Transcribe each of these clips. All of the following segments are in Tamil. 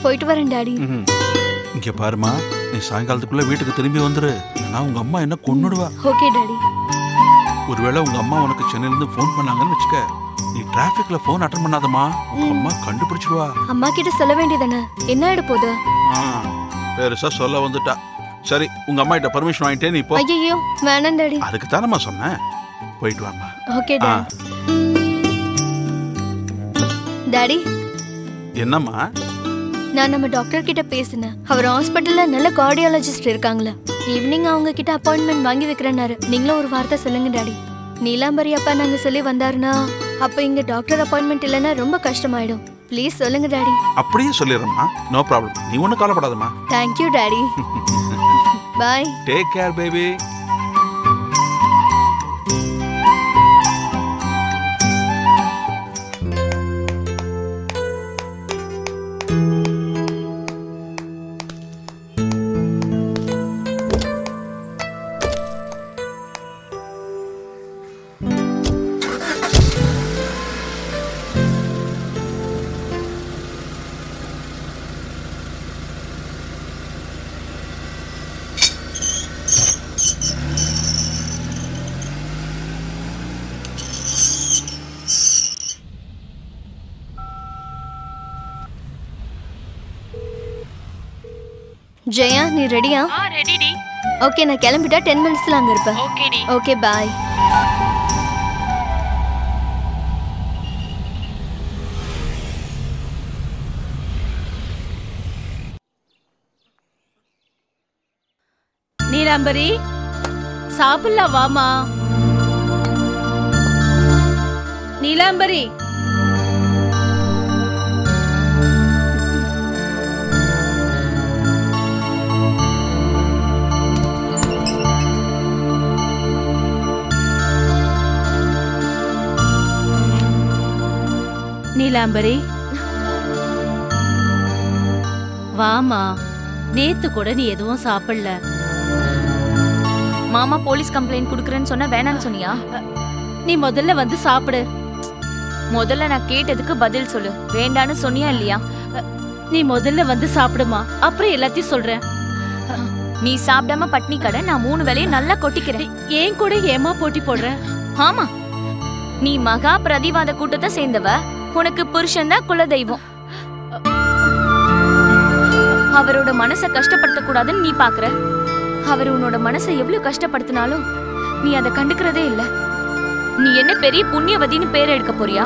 போயிட்டு வரேன் டாடி. இங்க பாருமா, நீ சாயங்காலத்துக்குள்ள வீட்டுக்கு திரும்பி வந்துரு. நான் உங்க அம்மா என்ன கொன்னுடுவா. Okay daddy. ஒருவேளை உங்க அம்மா உனக்கு சென்னையில இருந்து ஃபோன் பண்ணாங்கன்னு வெச்சுக்க, நீ டிராஃபிக்ல ஃபோன் அட்டெண்ட் பண்ணாதமா, உங்க அம்மா கண்டுபிடிச்சிடுவா. அம்மா கிட்ட சொல்ல வேண்டியதானே, என்ன ஆயிட போகுது? பெருசா சொல்ல வந்துட்டா. சரி, உங்க அம்மா கிட்ட பர்மிஷன் வாங்கிட்டே நீ போ. ஐயோ வேணாம் டாடி. அதுக்கு தானே நான் சொன்னேன், போயிட்டு வாமா. Okay daddy. டாடி என்னம்மா? நான் நம்ம டாக்டர் கிட்ட பேசினேன். அவர் ஹாஸ்பிட்டல்ல நல்ல கார்டியாலஜிஸ்ட் இருக்காங்களா. ஈவினிங் அவங்க கிட்ட அப்பாயின்மெண்ட் வாங்கி வைக்கிறேன்னாரு. நீங்களும் ஒரு வார்த்தை சொல்லுங்க டாடி. நீலாம்பரி அப்பா நாங்க சொல்லி வந்தாருன்னா அப்ப இங்க டாக்டர் அப்பாயின்மெண்ட் இல்லைன்னா ரொம்ப கஷ்டமாயிடும். ப்ளீஸ் சொல்லுங்க டாடி. அப்படியே சொல்லிடுறேம்மா, நோ ப்ராப்ளம். நீ ஒன்றும் கவலைப்படாதம்மா. Thank you daddy. Bye. Take care baby. Jaya, நீ ரெடியா? Ready D. ஓகே, நான் கிளம்பிட்டா 10 மினிட்ஸ்ல அங்க இருப்பேன். ஓகே டி. Okay bye. நீலாம்பரி, சாப்பிடலாம் வாமா. நீலாம்பரி, நீலாம்பரி வாமா. நேத்து கூட நீ எதுவும் சாப்பிடல. மாமா போலீஸ் கம்ப்ளைண்ட் குடுக்கறேன்னு சொன்னா வேணான்னு சொன்னியா? நீ முதல்ல வந்து சாப்பிடு. முதல்ல நான் கேட்டதுக்கு பதில் சொல்லு. வேண்டான்னு சொன்னியா இல்லையா? நீ முதல்ல வந்து சாப்பிடுமா, அப்புறம் எல்லாத்தையும் சொல்றேன். நீ சாப்பிடாம பட்னி கடை, நான் 3 வேளையும் நல்லா கொட்டிக்கிறேன். ஏன் கூட ஏமா போட்டி போடுற? ஆமா, நீ மகா பிரதிவாத கூட்டத்தை சேர்ந்தவ. உனக்கு புருஷன் தான் குல தெய்வம். அவரோட மனசை கஷ்டப்படுத்த கூடாதுன்னு நீ பாக்குற. அவர் உன்னோட மனசை எவ்வளவு கஷ்டப்படுத்தினாலும் நீ அதை கண்டுக்கிறதே இல்ல. நீ என்ன பெரிய புண்ணியவதின்னு பேர் எடுக்க போறியா?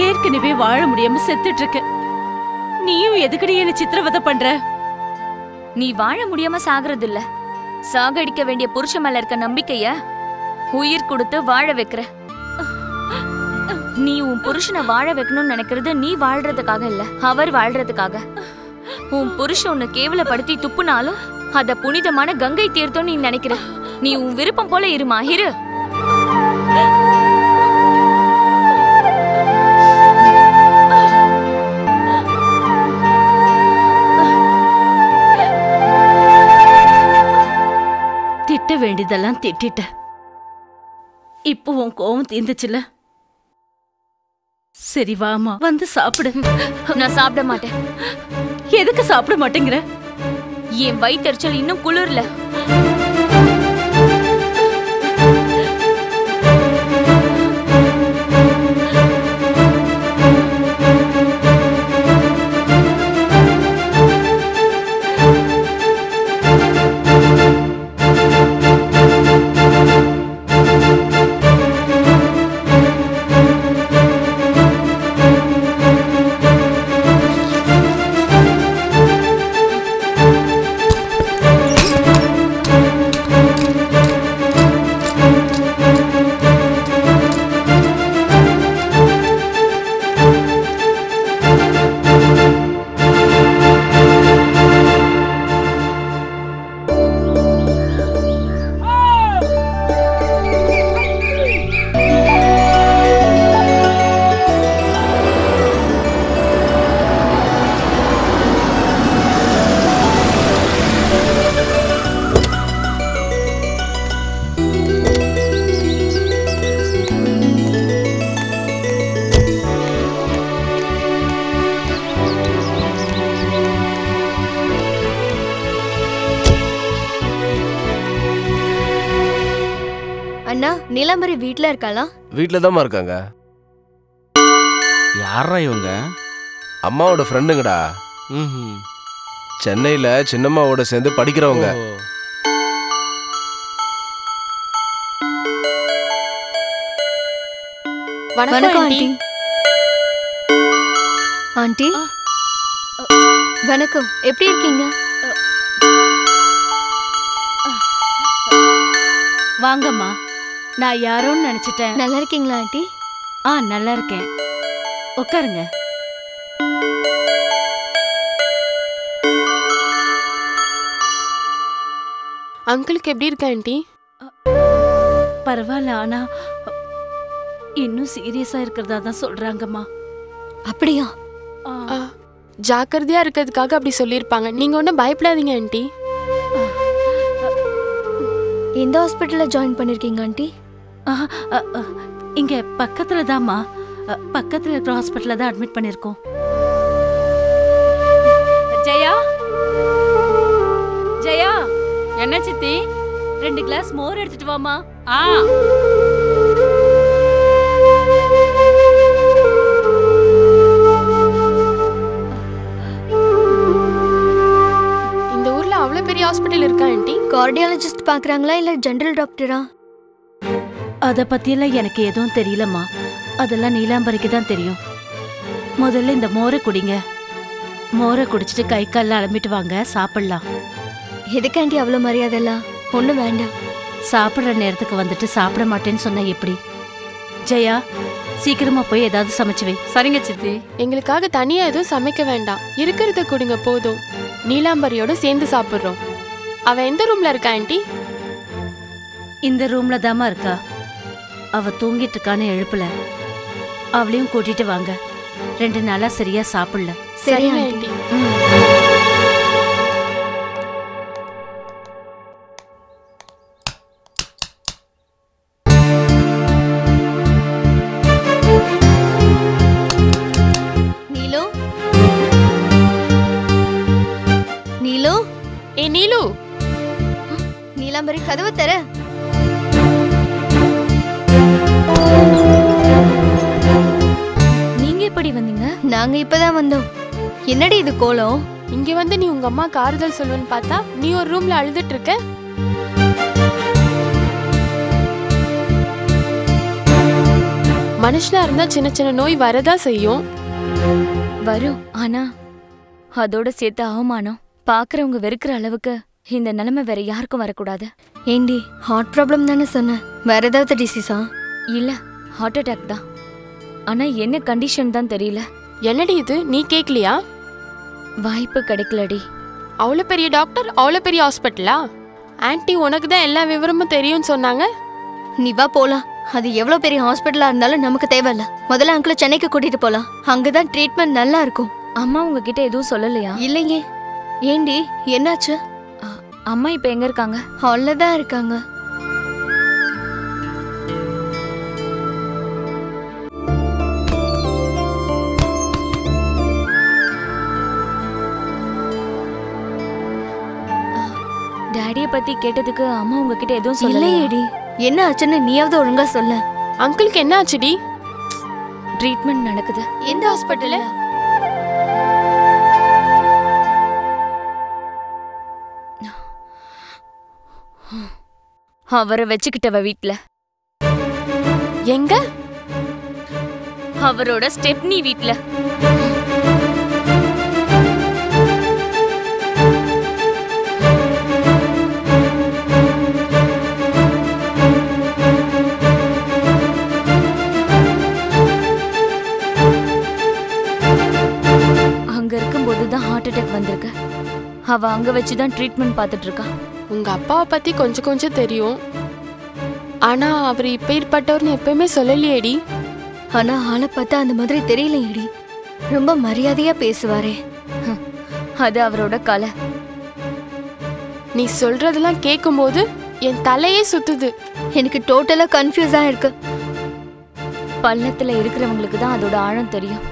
ஏற்கனவே வாழ முடியாம செத்துட்டு இருக்க. நீயும் எதுக்கடி என்ன சித்திரவதை பண்ற? நீ வாழ முடியாம சாகிறது இல்ல, சாகடிக்க வேண்டிய புருஷ மேல இருக்க நம்பிக்கைய உயிர் கொடுத்து வாழ வைக்கிற. நீ உன் புருஷனை வாழ வைக்கணும்னு நினைக்கிறது நீ வாழ்றதுக்காக இல்ல, அவர் வாழ்றதுக்காக. உன் புருஷன் உன்னை கேவலப்படுத்தி துப்புனாலும் அத புனிதமான கங்கை தீர்த்தம் நீ நினைக்கிற. நீ உன் விருப்பம் போல இருமா, இரு. திட்ட வேண்டியதெல்லாம் திட்டிட்ட. இப்போ உன் கோவம் தீர்ந்துச்சுல? சரி வாமா, வந்து சாப்பிடு. நான் சாப்பிட மாட்டேன். எதுக்கு சாப்பிட மாட்டேங்கிற? என் வயிற்றெரிச்சல் இன்னும் குளிர்ல. அண்ணா, நீலாம்பரி வீட்ல இருக்காளா? வீட்ல தான் இருக்காங்க. யாரா இவங்க? அம்மாவோட ஃப்ரெண்டுங்கடா. சென்னையில சின்னம்மாவோட சேர்ந்து படிக்கிறவங்க. வணக்கம் ஆண்டி. ஆண்டி வணக்கம், எப்படி இருக்கீங்க? வாங்கம்மா. நான் யாரோன்னு நினைச்சிட்டேன். நல்லா இருக்கீங்களா ஆண்டி? நல்லா இருக்கேன். உட்காருங்க. அங்கிளுக்கு எப்படி இருக்க ஆண்டி? பரவாயில்ல, ஆனா இன்னும் சீரியஸா இருக்கிறதா தான் சொல்றாங்கம்மா. அப்படியா? ஜாக்கிரதையா இருக்கிறதுக்காக அப்படி சொல்லியிருப்பாங்க. நீங்க ஒன்றும் பயப்படாதீங்க ஆண்டி. எந்த ஹாஸ்பிட்டல்ல ஜாயின் பண்ணிருக்கீங்க ஆண்டி? இங்க பக்கத்துல தான்மா, பக்கத்துல இருக்கிற ஹாஸ்பிட்டல்ல தான் அட்மிட் பண்ணிருக்கோம். ஜெயா, ஜெயா. என்ன சித்தி? 2 கிளாஸ் மோர் எடுத்துட்டு வாமா. இந்த ஊர்ல அவ்வளவு பெரிய ஹாஸ்பிட்டல் இருக்கா ஆண்டி? கார்டியாலஜிஸ்ட் பாக்குறாங்களா இல்ல ஜெனரல் டாக்டரா? அத பத்தியெல்லாம் எனக்கு எதுவும் தெரியலம்மா. அதெல்லாம் நீலாம்பரிக்கு தான் தெரியும். முதல்ல இந்த மோரை குடிங்க. மோரை குடிச்சிட்டு கை காலில் அலம்பிட்டு வாங்க, சாப்பிடலாம். எதுக்கு ஆண்டி அவ்வளோ மரியாதை எல்லாம்? ஒன்றும் வேண்டாம். சாப்பிடுற நேரத்துக்கு வந்துட்டு சாப்பிட மாட்டேன்னு சொன்னா எப்படி? ஜெயா, சீக்கிரமா போய் ஏதாவது சமைச்சு வை. சரிங்க சித்தி. எங்களுக்காக தனியா எதுவும் சமைக்க வேண்டாம், இருக்கிறத கொடுங்க போதும். நீலாம்பரியோட சேர்ந்து சாப்பிடுறோம். அவ எந்த ரூம்ல இருக்கா ஆண்டி? இந்த ரூம்ல தாமா இருக்கா. அவ தூங்கிட்டு இருக்கான்னு எழுப்பல. அவளையும் கூட்டிட்டு வாங்க. 2 நாளா சரியா சாப்பிடல. சரி சரிங்க ஆண்டி. ஆண்டி. நீலு, நீலு, ஏ நீலு, நீலாம்பரி கதவு தர. நீங்க எப்படி வந்தீங்க? நாங்க இப்பதான் வந்தோம். என்னடி இது கோலம்? இங்க வந்து நீ உங்க அம்மாக்கு ஆறுதல் சொல்லுன்னு பார்த்தா நீ ஒரு ரூம்ல அழுதுட்டு இருக்க. மனுஷனா இருந்தா சின்ன சின்ன நோய் வரதா செய்யும். வரும். ஆனா அதோட சேர்த்து அவமானம், பாக்குறவங்க வெறுக்கிற அளவுக்கு இந்த நிலைமை வேற யாருக்கும் வரக்கூடாது. ஏண்டி ஹார்ட் ப்ராப்ளம் தானே சொன்ன? வேற ஏதாவது டிசீஸா? இல்ல, ஹார்ட் அட்டாக் தான். ஆனா என்ன கண்டிஷன் தான் தெரியல. என்னடி இது, நீ கேக்கலையா? வாய்ப்பு கிடைக்கலடி. அவ்வளோ பெரிய டாக்டர், அவ்வளோ பெரிய ஹாஸ்பிட்டலா? ஆன்ட்டி உனக்கு தான் எல்லா விவரமும் தெரியும்னு சொன்னாங்க. நீ வா போலாம். அது எவ்வளவு பெரிய ஹாஸ்பிட்டலா இருந்தாலும் நமக்கு தேவையில்ல. முதல்ல அங்கிள சென்னைக்கு கூட்டிட்டு போலாம். அங்கதான் ட்ரீட்மெண்ட் நல்லா இருக்கும். அம்மா உங்ககிட்ட எதுவும் சொல்லலையா? இல்லையே. ஏண்டி என்னாச்சு? அம்மா இப்ப எங்க இருக்காங்க? ஹால்ல தான் இருக்காங்க. டாடிய பத்தி கேட்டதுக்கு அம்மா உங்ககிட்ட எதுவும் சொல்லலையா? இல்லையேடி. என்ன ஆச்சுன்னு நீயாவது ஒழுங்கா சொல்ல. அங்கிளுக்கு என்ன ஆச்சுடி? ட்ரீட்மெண்ட் நடக்குது. எந்த ஹாஸ்பிட்டல்ல? அவரை வச்சுக்கிட்டவ வீட்ல. எங்க? அவரோட ஸ்டெப்னி வீட்ல. அங்க இருக்கும்போதுதான் ஹார்ட் அட்டாக் வந்திருக்கு. அவ அங்க வச்சுதான் ட்ரீட்மெண்ட் பார்த்துட்டு இருக்கா. உங்க அப்பாவை பத்தி கொஞ்சம் கொஞ்சம் தெரியும். ஆனா அவர் இப்பேற்பட்டவர்னு எப்பயுமே சொல்லலையேடி. ஆனா ஆளை பார்த்தா அந்த மாதிரி தெரியலையேடி. ரொம்ப மரியாதையா பேசுவாரே. அது அவரோட கலை. நீ சொல்றதெல்லாம் கேட்கும்போது என் தலையே சுத்துது. எனக்கு டோட்டலா கன்ஃபியூஸா இருக்கு. பள்ளத்துல இருக்கிறவங்களுக்கு தான் அதோட ஆழம் தெரியும்.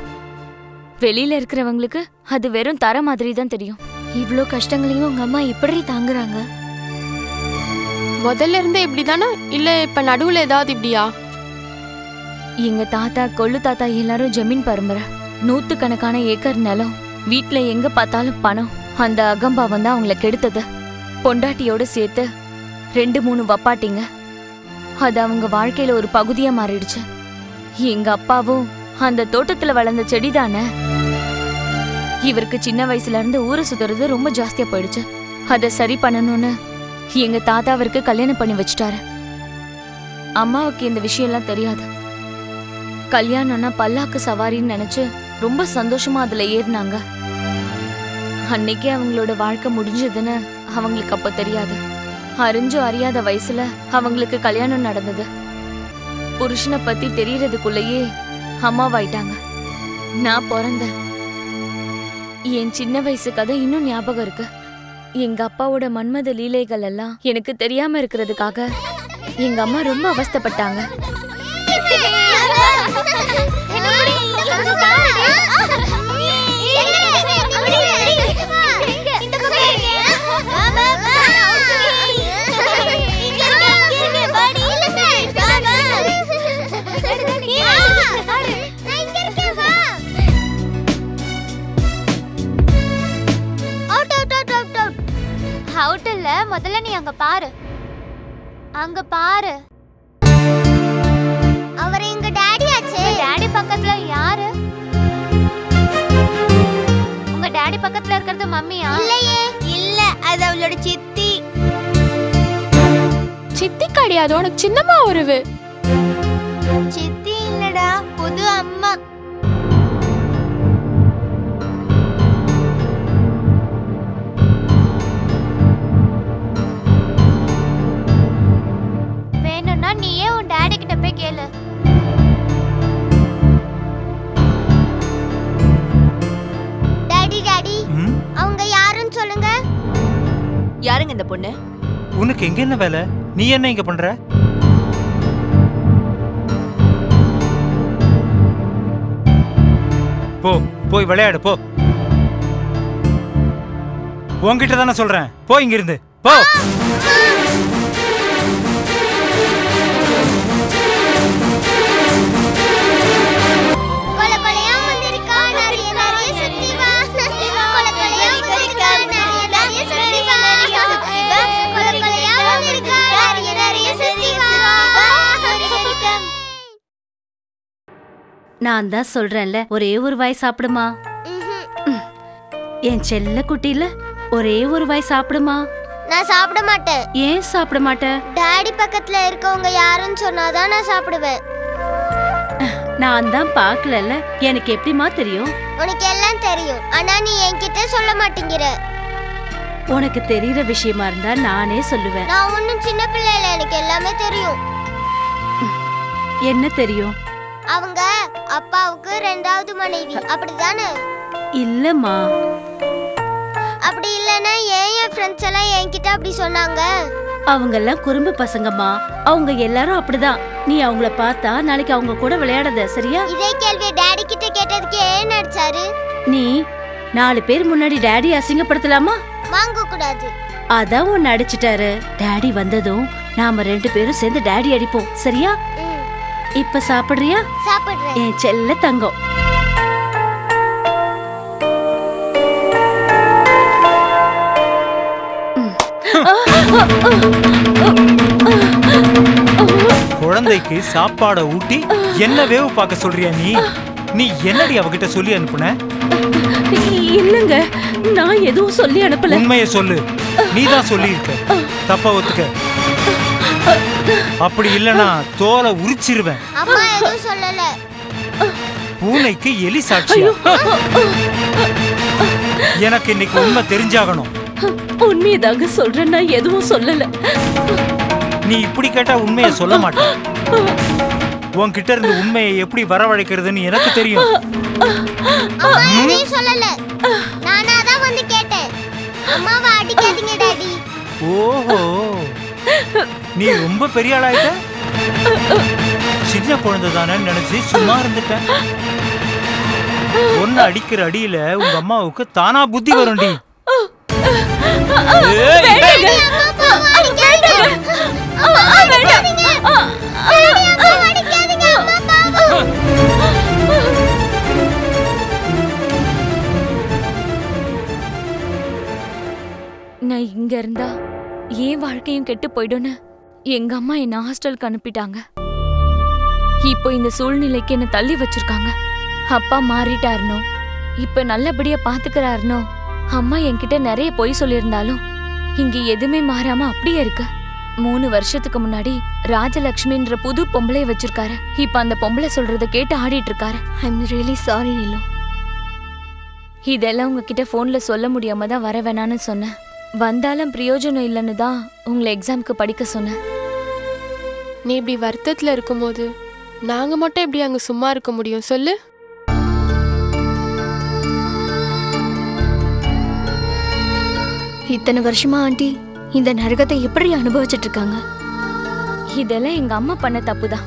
வெளியில இருக்கிறவங்களுக்கு அது வெறும் தர மாதிரி தான் தெரியும். இவ்ளோ கஷ்டங்களையும் உங்க அம்மா எப்படி தாங்குறாங்க? முதல்ல இருந்தே இப்படிதானா, இல்ல இப்ப நடுவுல ஏதாவது இப்படியா? எங்க தாத்தா, கொள்ளு தாத்தா எல்லாரும் ஜமீன் பரம்பரை. 100கணக்கான ஏக்கர் நிலம், வீட்டுல எங்க பார்த்தாலும் பணம். அந்த அகம்பாவம் தான் அவங்கள கெடுத்தது. பொண்டாட்டியோட சேர்த்து 2-3 வப்பாட்டிங்க. அது அவங்க வாழ்க்கையில ஒரு பகுதியா மாறிடுச்சு. எங்க அப்பாவும் அந்த தோட்டத்துல வளர்ந்த செடிதானே. இவருக்கு சின்ன வயசுல இருந்து ஊரை சுத்துறது ரொம்ப ஜாஸ்தியா போயிடுச்சு. அதை சரி பண்ணணும்னு எங்க தாத்தா அவருக்கு கல்யாணம் பண்ணி வச்சுட்டாரு. அம்மாவுக்கு இந்த விஷயம்லாம் தெரியாது. கல்யாணம்னா பல்லாக்கு சவாரின்னு நினைச்சு ரொம்ப சந்தோஷமா அதுல ஏறினாங்க. அன்னைக்கே அவங்களோட வாழ்க்கை முடிஞ்சதுன்னு அவங்களுக்கு அப்ப தெரியாது. அறிஞ்சும் அறியாத வயசுல அவங்களுக்கு கல்யாணம் நடந்தது. புருஷனை பத்தி தெரியறதுக்குள்ளேயே அம்மாவாயிட்டாங்க. நான் பிறந்தேன். என் சின்ன வயசு கதை இன்னும் ஞாபகம் இருக்கு. எங்க அப்பாவோட மன்மத லீலைகள் எல்லாம் எனக்கு தெரியாம இருக்கிறதுக்காக எங்க அம்மா ரொம்ப அவஸ்தைப்பட்டாங்க. அவுட்டல்ல முதல்ல நீ அங்க பாரு. அங்க பாரு. அவர் எங்க டாடி ஆச்சே. டாடி பக்கத்துல யாரு? உங்க டாடி பக்கத்துல இருக்கிறது மம்மியா? இல்லையே. இல்ல, அது அவளோட சித்தி. கிடையாது, உனக்கு சின்னம்மா உறவு. சித்தி இல்லடா, புது அம்மா. வேணும்னா நீயே உன் டாடி கிட்ட போய் கேளு. டாடி டாடி, அவங்க யாருன்னு சொல்லுங்க. யாருங்க இந்த பொண்ணு? உனக்கு எங்க என்ன வேலை? நீ என்ன இங்க பண்ற? போ, போய் விளையாடு போ. உன்கிட்ட தானே சொல்றேன், போ இங்க இருந்து போ. நான் தான் சொல்றேன்ல, ஒரே ஒரு வாய் சாப்பிடுமா. என் செல்ல குட்டில ஒரே ஒரு வாய் சாப்பிடுமா. நான் சாப்பிட மாட்டேன். ஏன் சாப்பிட மாட்டேன்? டாடி பக்கத்துல இருக்கவங்க யாருன்னு சொன்னாதான் நான் சாப்பிடுவேன். நான் தான் பார்க்கலல்ல, எனக்கு எப்படிமா தெரியும்? உனக்கு எல்லாம் தெரியும், ஆனா நீ என்கிட்ட சொல்ல மாட்டேங்கிற. உனக்கு தெரியற விஷயமா இருந்தா நானே சொல்லுவேன். நான் ஒன்னும் சின்ன பிள்ளை இல்ல, எனக்கு எல்லாமே தெரியும். என்ன தெரியும்? அவங்க அப்பாவுக்கு 2வது மனைவி, அப்படிதானே? இல்லம்மா. அப்படி இல்லனா ஏன் என் ஃப்ரெண்ட்ஸ் எல்லாம் என்கிட்ட அப்படி சொன்னாங்க? அவங்க எல்லாம் குறும்பு பசங்கம்மா, அவங்க எல்லாரும் அப்படிதான். நீ அவங்கள பார்த்தா நாளைக்கு அவங்க கூட விளையாடாத, சரியா? இதே கேள்வியை டாடி கிட்ட கேட்டதுக்கு ஏன் நடிச்சாரு? நீ 4 பேர் முன்னாடி டாடி அசிங்கப்படுத்தலாமா? வாங்க கூடாது. அதான் உன்னை அடிச்சிட்டாரு. டாடி வந்ததும் நாம 2 பேரும் சேர்ந்து டாடி அடிப்போம், சரியா? இப்ப சாப்பிடுறியா? சாப்பிடுறேன். என் செல்ல தங்கம். குழந்தைக்கு சாப்பாட ஊட்டி என்ன வேவு பார்க்க சொல்றியா நீ? நீ என்னடி அவகிட்ட சொல்லி அனுப்புன? இல்லங்க, நான் எதுவும் சொல்லி அனுப்பல. உண்மையை சொல்லு, நீதான் சொல்லி இருக்க. தப்பா ஒத்துக்க. அப்படி இல்லனா தோலை உரிச்சிருவேன். அம்மா எதுவும் சொல்லல. பூனைக்கு எலி சாட்சியா? எனக்கு இன்னைக்கு உண்மை தெரிஞ்சாகணும். உண்மையதாங்க சொல்றேன், நான் எதுவும் சொல்லல. நீ இப்படி கேட்டா உண்மையை சொல்ல மாட்டேன். உன்கிட்ட இருந்து உண்மையை எப்படி வரவழைக்கிறதுன்னு எனக்கு தெரியும். அம்மா எதையும் சொல்லல, நானா தான் வந்து கேட்டேன். அம்மாவை அடிக்காதீங்க டாடி. ஓஹோ, நீ ரொம்ப பெரிய ஆளாயிட்ட. சின்ன குழந்தை தானே நினைச்சு சும்மா இருந்துட்டேன். ஒன்னு அடிக்கிற அடியில உங்க அம்மாவுக்கு தானா புத்தி வரும்டி. நான் இங்க இருந்தா ஏன் வாழ்க்கையும் கெட்டு போயிடும்னு எங்க அம்மா என்ன ஹாஸ்டலுக்கு அனுப்பிட்டாங்க. இப்போ இந்த சூழ்நிலைக்கு என்ன தள்ளி வச்சிருக்காங்க. அப்பா மாறிட்டாருனோ, இப்ப நல்லபடியா பாத்துக்கிறாருனோ, அம்மா என்கிட்ட நிறைய பொய் சொல்லியிருந்தாலும் இங்க எதுவுமே மாறாம அப்படியே இருக்கு. 3 வருஷத்துக்கு முன்னாடி ராஜலட்சுமின்ற புது பொம்பளைய வச்சிருக்காரு. இப்ப அந்த பொம்பளை சொல்றத கேட்டு ஆடிட்டு இருக்காரு. I'm really sorry நிலு. இதெல்லாம் உங்ககிட்ட போன்ல சொல்ல முடியாம தான் வர வேணான்னு சொன்னேன். வந்தாலும் பிரயோஜனம் இல்லைன்னு தான் உங்களை எக்ஸாம்க்கு படிக்க சொன்னேன். நீ இப்படி வருத்தத்துல இருக்கும்போது நாங்க மட்டும் எப்படி அங்க சும்மா இருக்க முடியும் சொல்லு? இத்தனை வருஷமா ஆண்டி இந்த நரகத்தை எப்படி அனுபவிச்சுட்டு இருக்காங்க? இதெல்லாம் எங்க அம்மா பண்ண தப்புதான்.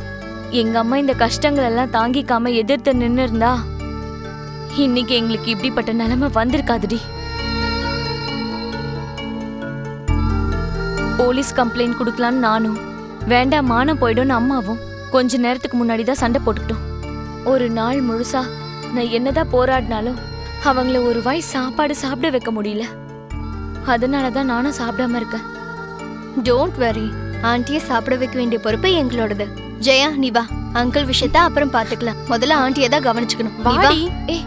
எங்க அம்மா இந்த கஷ்டங்கள் எல்லாம் தாங்கிக்காம எதிர்த்து நின்னு இருந்தா இன்னைக்கு எங்களுக்கு இப்படிப்பட்ட நிலைமை வந்திருக்காதுடி. போலீஸ் கம்ப்ளைண்ட் கொடுக்கலான்னு நானும், வேண்டாம் மானம் போயிடும்னு அம்மாவும் கொஞ்ச நேரத்துக்கு முன்னாடி தான் சண்டை போட்டுக்கிட்டோம். ஒரு நாள் முழுசா நான் என்னதான் போராடினாலும் அவங்கள ஒரு வாய் சாப்பாடு சாப்பிட வைக்க முடியல. அதனாலதான் நானும் சாப்பிடாம இருக்கேன். டோன்ட் வரி, ஆண்டியை சாப்பிட வைக்க வேண்டிய பொறுப்பு எங்களோடது. ஜெயா நீ வா, அங்கிள் விஷயத்த அப்புறம் பாத்துக்கலாம். முதல்ல ஆண்டியை தான் கவனிச்சுக்கணும். நீ வா. ஏய்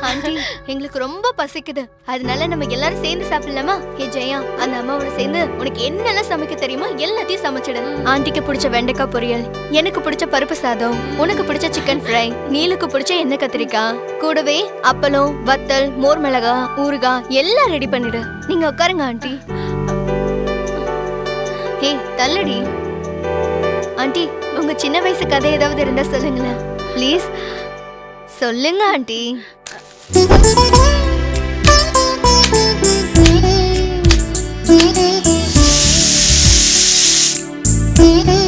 ஆண்டி எங்களுக்கு ரொம்ப பசிக்குது, அதனால நம்ம எல்லாரும் சேர்ந்து சாப்பிடலாமா? ஏ ஜெயா, அந்த அம்மாவோட சேர்ந்து உனக்கு என்னெல்லாம் சமைக்க தெரியுமோ எல்லாத்தையும் சமைச்சிடு. ஆண்டிக்கு பிடிச்ச வெண்டைக்காய் பொரியல், எனக்கு பிடிச்ச பருப்பு சாதம், உனக்கு பிடிச்ச சிக்கன் ஃப்ரை, நீலுக்கு பிடிச்ச எண்ணெய் கத்திரிக்காய், கூடவே அப்பளம், வத்தல், மோர் மிளகா, ஊறுகாய் எல்லாம் ரெடி பண்ணிடு. நீங்க உட்காருங்க ஆண்டி. ஏ தள்ளுடி. ஆண்டி, உங்க சின்ன வயசு கதை ஏதாவது இருந்தா சொல்லுங்களேன் ப்ளீஸ். சொல்லுங்க ஆண்டி. Thank you.